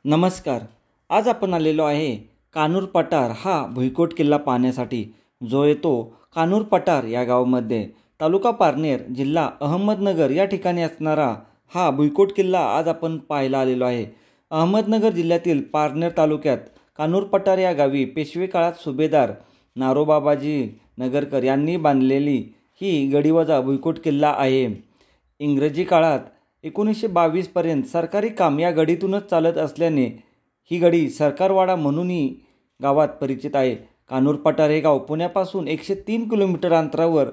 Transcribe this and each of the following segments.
नमस्कार. आज आपण आलेलो आहे कान्हूर पठार हा भुईकोट किल्ला पाहण्यासाठी, जो येतो कान्हूर पठार या गावामध्ये, तालुका पारनेर, जिल्हा अहमदनगर या ठिकाणी असणारा हा भुईकोट किल्ला आज आपण पाहायला आलेलो आहे. अहमदनगर जिल्ह्यातील पारनेर तालुक्यात कान्हूर पठार या गावी पेशवे काळात सुभेदार नारोबाबाजी नगरकर यांनी बांधलेली ही गडीवजा भुईकोट किल्ला आहे. इंग्रजी काळात 1922पर्यंत सरकारी काम या गडीतूनच चालत असल्याने ही गडी सरकारवाडा म्हणूनही गावात परिचित आहे. कान्हूर पठार हे गाव पुण्यापासून 103 किलोमीटर अंतरावर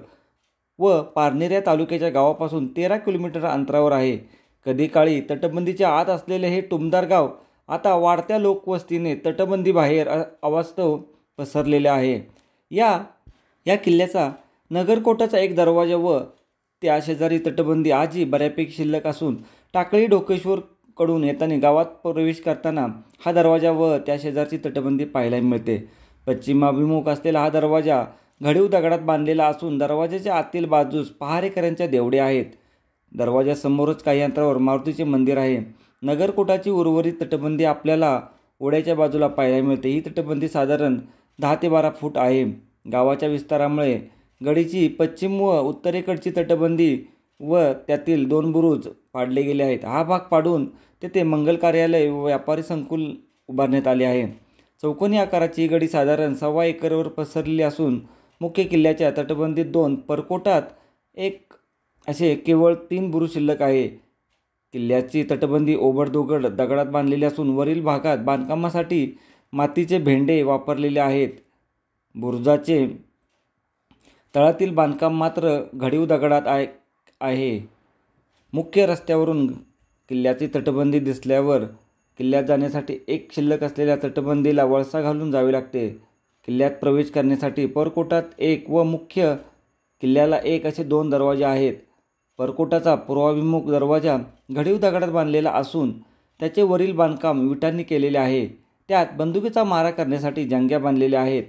व पारनेर या तालुक्याच्या गावापासून 13 किलोमीटर अंतरावर आहे. कधी काळी तटबंदीच्या आत असलेले हे टुमदार गाव आता वाढत्या लोकवस्तीने तटबंदी बाहेर अवास्तव पसरलेले आहे. या किल्ल्याचा नगरकोटाचा एक दरवाजा व त्या शेजारी तटबंदी आजही बऱ्यापैकी शिल्लक असून टाकळी डोकेश्वर कडून येताना गावात प्रवेश करताना हा दरवाजा व त्या शेजारची तटबंदी पाहायला मिळते. पश्चिमाभिमुख असलेला हा दरवाजा घडीव दगडात बांधलेला असून दरवाजाच्या आतील बाजूस पहारेकऱ्यांच्या देवडे आहेत. दरवाजासमोरच काही अंतरावर मारुतीचे मंदिर आहे. नगरकोटाची उर्वरित तटबंदी आपल्याला ओढ्याच्या बाजूला पाहायला मिळते. ही तटबंदी साधारण 10 ते 12 फूट आहे. गावाच्या विस्तारामुळे गडीची पश्चिम व उत्तरेकडची तटबंदी व त्यातील 2 बुरुज पाडले गेले आहेत. हा भाग पाडून तेथे मंगल कार्यालय व व्यापारी संकुल उभारण्यात आले आहे. चौकोनी आकाराची ही गडी साधारण 1.25 एकरवर पसरलेली असून मुख्य किल्ल्याच्या तटबंदीत 2 परकोटात एक असे केवळ 3 बुरुज शिल्लक आहे. किल्ल्याची तटबंदी ओबडधोबड दगडात बांधलेली असून वरील भागात बांधकामासाठी मातीचे भेंडे वापरलेले आहेत. बुरुजाचे तळातील बांधकाम मात्र घडीव दगडात आहे. मुख्य रस्त्यावरून किल्ल्याची तटबंदी दिसल्यावर किल्ल्यात जाण्यासाठी एक शिल्लक असलेल्या तटबंदीला वळसा घालून जावे लागते. किल्ल्यात प्रवेश करण्यासाठी परकोटात एक व मुख्य किल्ल्याला एक असे 2 दरवाजे आहेत. परकोटाचा पूर्वाभिमुख दरवाजा घडीव दगडात बांधलेला असून त्याचे वरील बांधकाम विटांनी केलेले आहे. त्यात बंदुकीचा मारा करण्यासाठी जंग्या बांधलेल्या आहेत.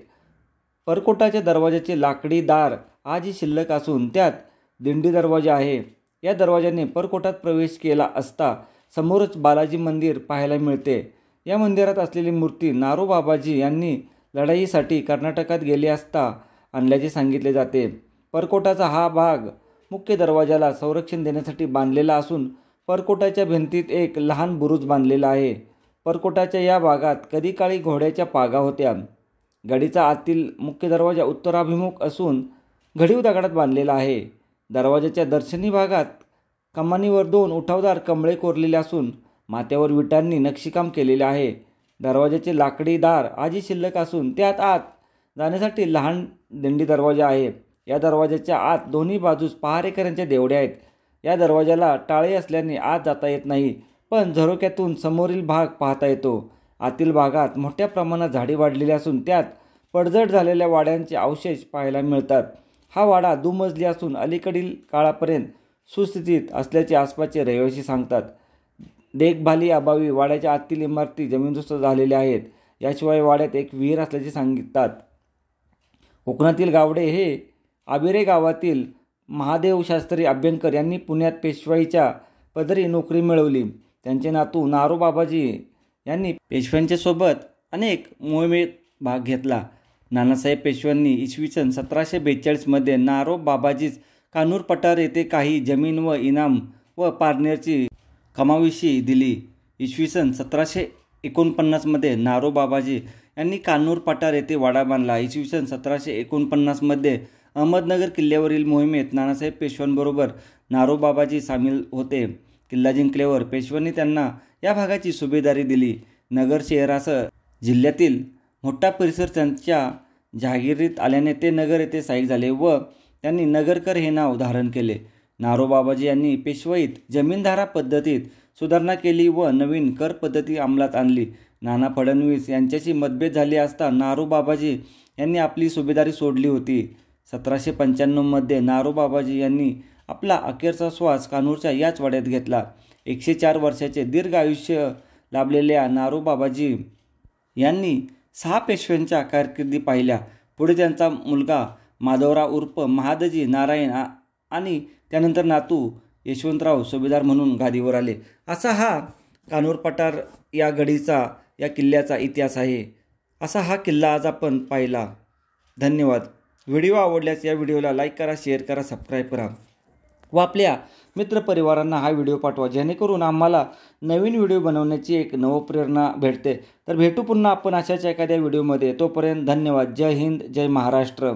परकोटाच्या दरवाजाचे लाकडी दार आजही शिल्लक असून त्यात दिंडी दरवाजा आहे. या दरवाजाने परकोटात प्रवेश केला असता समोरच बालाजी मंदिर पाहायला मिळते. या मंदिरात असलेली मूर्ती नारोबाबाजी यांनी लढाईसाठी कर्नाटकात गेले असता आणल्याचे सांगितले जाते. परकोटाचा हा भाग मुख्य दरवाजाला संरक्षण देण्यासाठी बांधलेला असून परकोटाच्या भिंतीत एक लहान बुरुज बांधलेला आहे. परकोटाच्या या भागात कधी काळी घोड्याच्या पागा होत्या. गडीचा आतील मुख्य दरवाजा उत्तराभिमुख असून घडीव दगडात बांधलेला आहे. दरवाजाच्या दर्शनी भागात कमानीवर 2 उठावदार कमळे कोरलेले असून माथ्यावर विटांनी नक्षीकाम केलेले आहे. दरवाजाचे लाकडी दार आजही शिल्लक असून त्यात आत जाण्यासाठी लहान दिंडी दरवाजा आहे. या दरवाजाच्या आत दोन्ही बाजूस पहारेकऱ्यांच्या देवड्या आहेत. या दरवाजाला टाळे असल्याने आत जाता येत नाही, पण झरोक्यातून समोरील भाग पाहता येतो. आतील भागात मोठ्या प्रमाणात झाडी वाढलेली असून त्यात पडझड झालेल्या वाड्यांचे अवशेष पाहायला मिळतात. हा वाडा दुमजली असून अलीकडील काळापर्यंत सुस्थितीत असल्याचे आसपासचे रहिवासी सांगतात. देखभाली अभावी वाड्याच्या आतील इमारती जमीनदोस्त झालेल्या आहेत. याशिवाय वाड्यात एक विहीर असल्याचे सांगतात. कोकणातील गावडे हे आबिरे गावातील महादेव शास्त्री अभ्यंकर यांनी पुण्यात पेशवाईच्या पदरी नोकरी मिळवली. त्यांचे नातू नारोबाबाजी यांनी पेशव्यांच्या सोबत अनेक मोहिमेत भाग घेतला. नानासाहेब पेशव्यांनी इसवी सन 1742मध्ये नारोबाबाजीस कान्हूर पठार येथे काही जमीन व इनाम व पारनेरची कमाविशी दिली. इसवी सन 1749मध्ये नारोबाबाजी यांनी कान्हूर पठार येथे वाडा बांधला. इसवी सन 1749मध्ये अहमदनगर किल्ल्यावरील मोहिमेत नानासाहेब पेशव्यांबरोबर नारोबाबाजी सामील होते. किल्ला जिंकल्यावर पेशव्यांनी त्यांना या भागाची सुभेदारी दिली. नगर शहरासह जिल्ह्यातील मोठा परिसर त्यांच्या जहागिरीत आल्याने ते नगर येथे स्थायिक झाले व त्यांनी नगरकर हे नाव धारण केले. नारोबाबाजी यांनी पेशवाईत जमीनधारा पद्धतीत सुधारणा केली व नवीन कर पद्धती अंमलात आणली. नाना फडणवीस यांच्याशी मतभेद झाले असता नारोबाबाजी यांनी आपली सुभेदारी सोडली होती. 1795मध्ये नारोबाबाजी यांनी आपला अखेरचा श्वास कान्हूरच्या याच वाड्यात घेतला. 104 वर्षाचे दीर्घ आयुष्य लाभलेल्या नारोबाबाजी यांनी 6 पेशव्यांच्या कारकिर्दी पाहिल्या. पुढे त्यांचा मुलगा माधवराव उर्फ महादजी नारायण आणि त्यानंतर नातू यशवंतराव सुभेदार म्हणून गादीवर आले. असा हा कान्होर पठार या गडीचा, या किल्ल्याचा इतिहास आहे. असा हा किल्ला आज आपण पाहिला. धन्यवाद. व्हिडिओ आवडल्यास या व्हिडिओला लाईक करा, शेअर करा, सबस्क्राईब करा व आपल्या मित्रपरिवारांना हा व्हिडिओ पाठवा, जेणेकरून आम्हाला नवीन व्हिडिओ बनवण्याची एक नवप्रेरणा भेटते. तर भेटू पुन्हा आपण अशाच एखाद्या व्हिडिओमध्ये. तोपर्यंत धन्यवाद. जय हिंद, जय महाराष्ट्र.